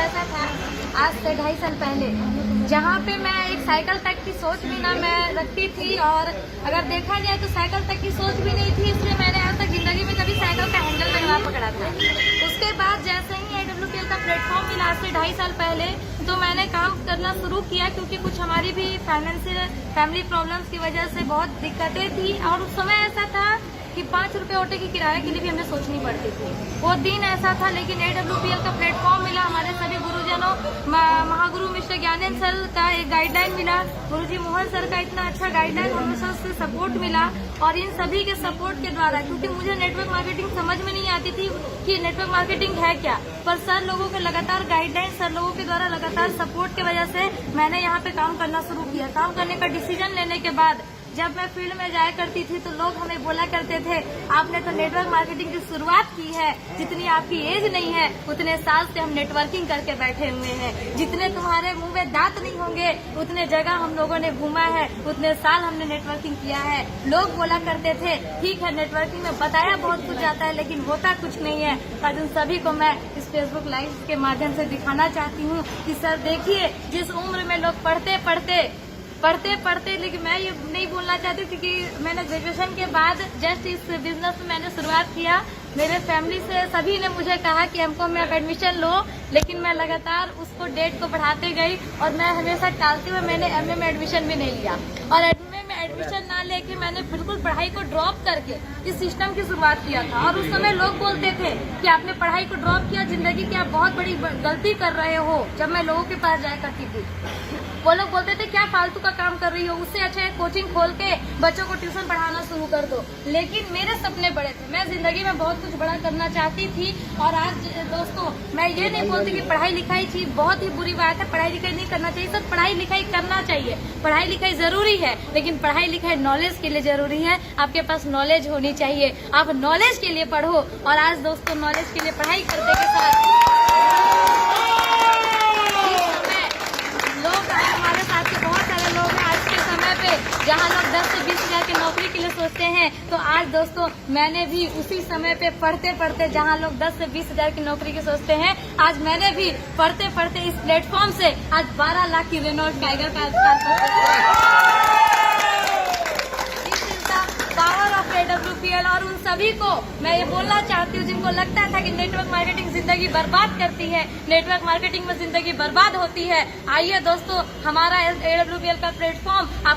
ऐसा था आज से 2.5 साल पहले, जहाँ पे मैं एक साइकिल तक की सोच भी ना मैं रखती थी, और अगर देखा जाए तो साइकिल तक की सोच भी नहीं थी, इसलिए मैंने आज तक जिंदगी में कभी साइकिल का हैंडल तक ना पकड़ा था। उसके बाद जैसे ही AWPL का प्लेटफॉर्म मिला आज से 2.5 साल पहले, तो मैंने काम करना शुरू किया, क्योंकि कुछ हमारी भी फैमिली प्रॉब्लम्स की वजह से बहुत दिक्कतें थी, और उस समय ऐसा था कि 5 रुपए ऑटो की किराए के लिए भी हमें सोचनी पड़ती थी। वो दिन ऐसा था, लेकिन AWPL का प्लेटफॉर्म मिला, हमारे सभी गुरुजनों, महागुरु मिस्टर ज्ञानेंद्र सर का एक गाइडलाइन मिला, गुरुजी मोहन सर का इतना अच्छा गाइडलाइन, हमें सर से सपोर्ट मिला, और इन सभी के सपोर्ट के द्वारा, क्योंकि मुझे नेटवर्क मार्केटिंग समझ में नहीं आती थी कि नेटवर्क मार्केटिंग है क्या, पर सर लोगों के लगातार गाइडलाइन, सर लोगों के द्वारा लगातार सपोर्ट की वजह से मैंने यहाँ पे काम करना शुरू किया। काम करने का डिसीजन लेने के बाद जब मैं फील्ड में जाया करती थी, तो लोग हमें बोला करते थे, आपने तो नेटवर्क मार्केटिंग की शुरुआत की है, जितनी आपकी एज नहीं है उतने साल से हम नेटवर्किंग करके बैठे हुए हैं, जितने तुम्हारे मुंह में दांत नहीं होंगे उतने जगह हम लोगों ने घूमा है, उतने साल हमने नेटवर्किंग किया है। लोग बोला करते थे, ठीक है नेटवर्किंग में बताया बहुत कुछ जाता है लेकिन होता कुछ नहीं है। आज उन सभी को मैं इस फेसबुक लाइव के माध्यम से दिखाना चाहती हूँ कि सर देखिए, जिस उम्र में लोग पढ़ते, लेकिन मैं ये नहीं बोलना चाहती, क्योंकि मैंने ग्रेजुएशन के बाद जस्ट इस बिजनेस में मैंने शुरुआत किया। मेरे फैमिली से सभी ने मुझे कहा कि हमको में आप एडमिशन लो, लेकिन मैं लगातार उसको डेट को बढ़ाते गई, और मैं हमेशा टालते हुए मैंने MA में एडमिशन भी नहीं लिया, और MA में एडमिशन ना लेके मैंने बिल्कुल पढ़ाई को ड्रॉप करके इस सिस्टम की शुरुआत किया था। और उस समय लोग बोलते थे कि आपने पढ़ाई को ड्रॉप किया, जिंदगी की आप बहुत बड़ी गलती कर रहे हो। जब मैं लोगों के पास जाया करती थी, वो लोग बोलते थे क्या फालतू का काम कर रही हो, उससे अच्छा है कोचिंग खोल के बच्चों को ट्यूशन पढ़ाना शुरू कर दो। लेकिन मेरे सपने बड़े थे, मैं जिंदगी में बहुत कुछ बड़ा करना चाहती थी। और आज दोस्तों, मैं ये नहीं बोलती कि पढ़ाई लिखाई चीज बहुत ही बुरी बात है, पढ़ाई लिखाई नहीं करना चाहिए, सब पढ़ाई लिखाई करना चाहिए, पढ़ाई लिखाई जरूरी है, लेकिन पढ़ाई लिखाई नॉलेज के लिए जरूरी है। आपके पास नॉलेज होनी चाहिए, आप नॉलेज के लिए पढ़ो। और आज दोस्तों, नॉलेज के लिए पढ़ाई करने के साथ हमारे साथ के बहुत सारे लोग हैं आज के समय पे, जहाँ लोग 10 से 20 हजार की नौकरी के लिए सोचते हैं, तो आज दोस्तों मैंने भी उसी समय पे पढ़ते जहाँ लोग 10 से 20 हजार की नौकरी की सोचते हैं, आज मैंने भी पढ़ते इस प्लेटफॉर्म से आज 12 लाख की रेनॉल्ट टाइगर का पावर ऑफ AWPL। और उन सभी को मैं ये बोलना चाहती हूँ जिनको लगता था कि नेटवर्क मार्केटिंग जिंदगी बर्बाद करती है, नेटवर्क मार्केटिंग में जिंदगी बर्बाद होती है, आइए दोस्तों, हमारा AWPL का प्लेटफॉर्म आपका